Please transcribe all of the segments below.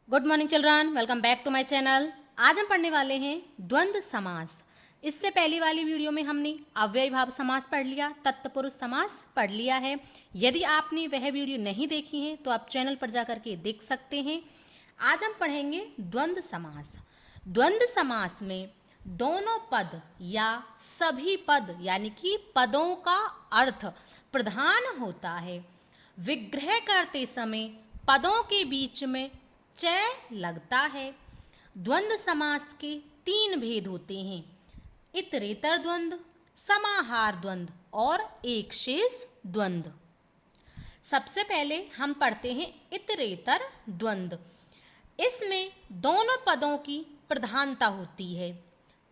Good morning children, welcome back to my channel. आज हम पढ़ने वाले हैं द्वंद्व समास। इससे पहली वाली वीडियो में हमने अव्ययीभाव समास पढ़ लिया, तत्पुरुष समास पढ़ लिया है। यदि आपने वह वीडियो नहीं देखी है तो आप चैनल पर जाकर के देख सकते हैं। आज हम पढ़ेंगे द्वंद्व समास। द्वंद्व समास में दोनों पद या सभी पद यानी कि पदों का अर्थ प्रधान होता है। विग्रह करते समय पदों के बीच में चय लगता है। द्वंद्व समास के तीन भेद होते हैं: इतरेतर द्वंद्व, समाहार द्वंद्व और एक शेष द्वंद्व। सबसे पहले हम पढ़ते हैं इतरेतर द्वंद्व। इसमें दोनों पदों की प्रधानता होती है।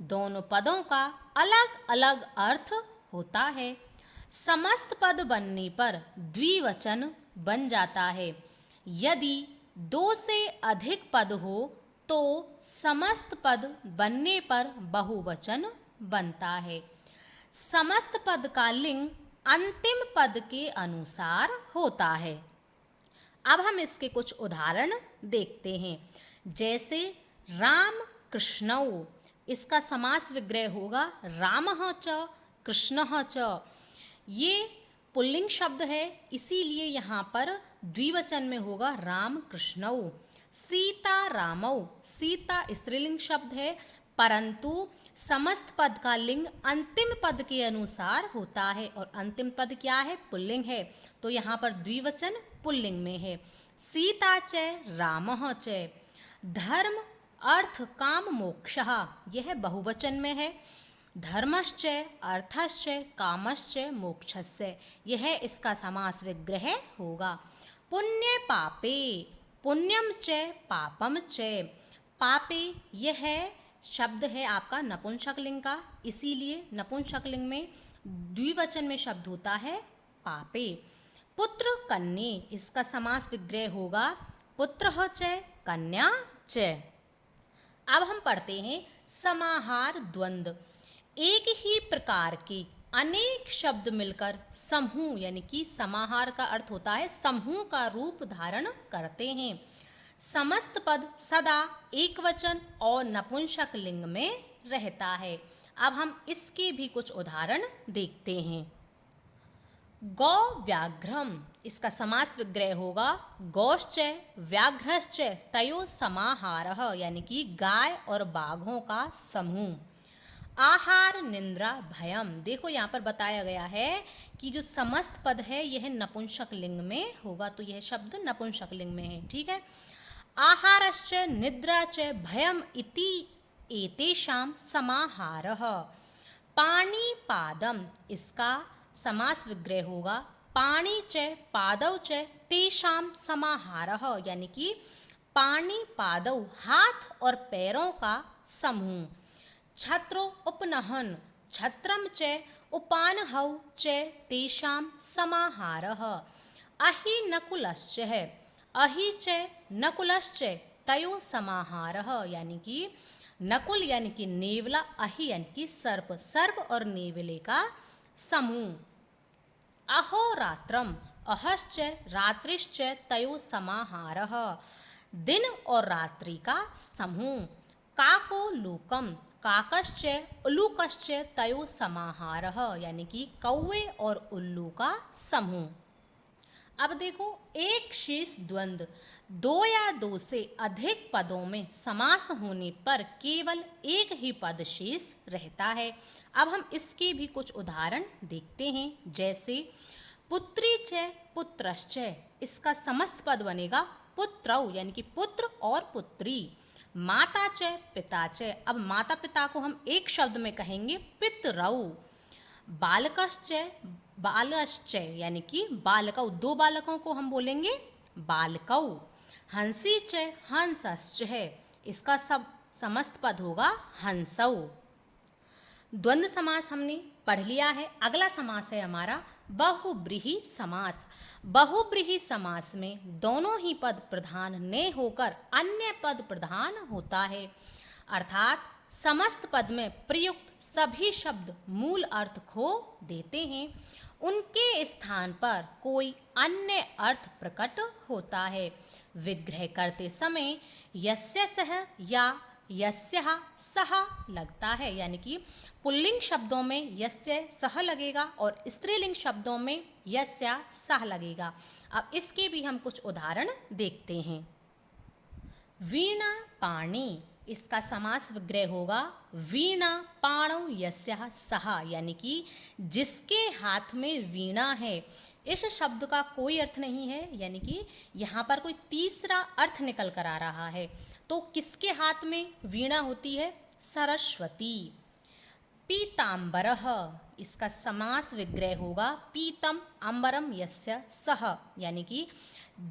दोनों पदों का अलग अलग अर्थ होता है। समस्त पद बनने पर द्विवचन बन जाता है। यदि दो से अधिक पद हो तो समस्त पद बनने पर बहुवचन बनता है। समस्त पद का लिंग अंतिम पद के अनुसार होता है। अब हम इसके कुछ उदाहरण देखते हैं। जैसे राम कृष्णौ, इसका समास विग्रह होगा रामः च कृष्णः च। ये पुल्लिंग शब्द है, इसीलिए यहाँ पर द्विवचन में होगा राम कृष्णौ। सीता रामौ, सीता स्त्रीलिंग शब्द है, परंतु समस्त पद का लिंग अंतिम पद के अनुसार होता है और अंतिम पद क्या है? पुल्लिंग है, तो यहाँ पर द्विवचन पुल्लिंग में है। सीता च रामः च। धर्म अर्थ काम मोक्षः, यह बहुवचन में है। धर्मश्च अर्थश्च कामश्च मोक्षस्य, यह इसका समास विग्रह होगा। पुण्य पापे, पुण्यम च पापम च। पापे यह शब्द है आपका नपुंसकलिंग का, इसीलिए नपुंसकलिंग में द्विवचन में शब्द होता है पापे। पुत्र कन्ये, इसका समास विग्रह होगा पुत्रः च कन्या च। अब हम पढ़ते हैं समाहार द्वंद्व। एक ही प्रकार के अनेक शब्द मिलकर समूह यानी कि समाहार का अर्थ होता है समूह का रूप धारण करते हैं। समस्त पद सदा एक वचन और नपुंसक लिंग में रहता है। अब हम इसके भी कुछ उदाहरण देखते हैं। गौ व्याघ्रम, इसका समास विग्रह होगा गौश्च व्याघ्रश्च तयो समाहारः, यानी कि गाय और बाघों का समूह। आहार निंद्रा भयम, देखो यहाँ पर बताया गया है कि जो समस्त पद है यह नपुंसक लिंग में होगा, तो यह शब्द नपुंसक लिंग में है। ठीक है। आहारश्च निद्रा च भयम इति एतेषां समाहारः। पाणि पादम, इसका समास विग्रह होगा पाणि च पादौ च तेषां समाहारः, यानी कि पाणि पादौ हाथ और पैरों का समूह। छत्रो उपनहन, छत्रम च उपानहौ च तेषां समाहारः। अहि नकुलश्च है, अहि च नकुलश्च तयो समाहारः, यानी कि नकुल यानी कि नेवला, अहि यानी कि सर्प, सर्प और नेवले का समूह। अहोरात्रम, अहश्च रात्रिश्च तयो समाहारः, दिन और रात्रि का समूह। काको लूकम, काकश्च उल्लूकश्च तयो समाहारः, यानी कि कौवे और उल्लू का समूह। अब देखो एक शेष द्वंद्व, दो या दो से अधिक पदों में समास होने पर केवल एक ही पद शेष रहता है। अब हम इसके भी कुछ उदाहरण देखते हैं। जैसे पुत्री च पुत्रश्च, इसका समस्त पद बनेगा पुत्रौ, यानी कि पुत्र और पुत्री। माता च पिता च, अब माता पिता को हम एक शब्द में कहेंगे पितरौ। बालकश्च बालश्च, यानी कि बालकौ, दो बालकों को हम बोलेंगे बालकौ। हंसी च हंसश्च है, इसका सब समस्त पद होगा हंसौ। द्वंद्व समास हमने पढ़ लिया है। अगला समास है हमारा बहुब्रीहि समास। बहुब्रीहि समास में दोनों ही पद प्रधान न होकर अन्य पद प्रधान होता है, अर्थात समस्त पद में प्रयुक्त सभी शब्द मूल अर्थ खो देते हैं, उनके स्थान पर कोई अन्य अर्थ प्रकट होता है। विग्रह करते समय यस्य सह या यस्यः सः लगता है, यानी कि पुल्लिंग शब्दों में यस्य सह लगेगा और स्त्रीलिंग शब्दों में यस्या सह लगेगा। अब इसके भी हम कुछ उदाहरण देखते हैं। वीणा पाणी, इसका समास विग्रह होगा वीणा पाणौ यस्यः सः, यानी कि जिसके हाथ में वीणा है। इस शब्द का कोई अर्थ नहीं है, यानी कि यहाँ पर कोई तीसरा अर्थ निकल कर आ रहा है। तो किसके हाथ में वीणा होती है? सरस्वती। पीतांबरः, इसका समास विग्रह होगा पीतम अंबरम यस्य सः, यानी कि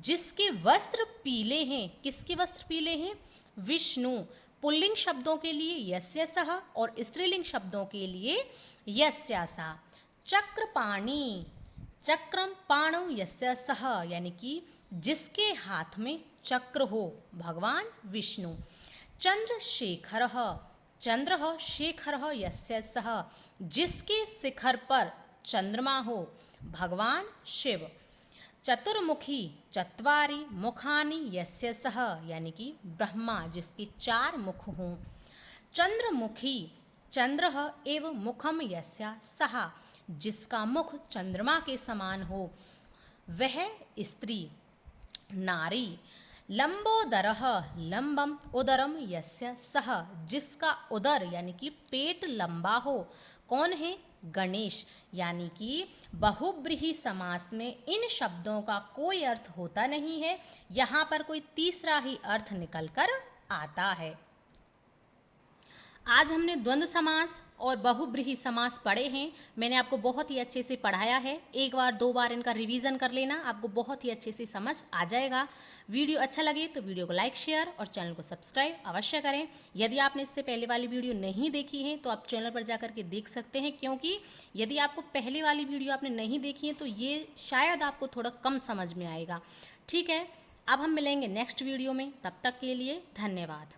जिसके वस्त्र पीले हैं। किसके वस्त्र पीले हैं? विष्णु। पुल्लिंग शब्दों के लिए यस्य सः और स्त्रीलिंग शब्दों के लिए यस्या सा। चक्रपाणी, चक्रम पाणौ यस्य सः, यानी कि जिसके हाथ में चक्र हो, भगवान विष्णु। चंद्रशेखरः, चंद्रः शेखरः यस्य सः, जिसके शिखर पर चंद्रमा हो, भगवान शिव। चतुर्मुखी, चत्वारि मुखानि यस्य सः, यानी कि ब्रह्मा, जिसके 4 मुख हों। चंद्रमुखी, चंद्रः एव मुखम यस्य सः, जिसका मुख चंद्रमा के समान हो, वह स्त्री। नारी। लंबोदरः, लंबम उदरम यस्य सः, जिसका उदर यानी कि पेट लंबा हो, कौन है? गणेश। यानी कि बहुब्रीहि समास में इन शब्दों का कोई अर्थ होता नहीं है, यहाँ पर कोई तीसरा ही अर्थ निकल कर आता है। आज हमने द्वंद्व समास और बहुब्रीहि समास पढ़े हैं। मैंने आपको बहुत ही अच्छे से पढ़ाया है। एक बार 2 बार इनका रिवीजन कर लेना, आपको बहुत ही अच्छे से समझ आ जाएगा। वीडियो अच्छा लगे तो वीडियो को लाइक, शेयर और चैनल को सब्सक्राइब अवश्य करें। यदि आपने इससे पहले वाली वीडियो नहीं देखी है तो आप चैनल पर जाकर के देख सकते हैं, क्योंकि यदि आपको पहले वाली वीडियो आपने नहीं देखी है तो ये शायद आपको थोड़ा कम समझ में आएगा। ठीक है, अब हम मिलेंगे नेक्स्ट वीडियो में, तब तक के लिए धन्यवाद।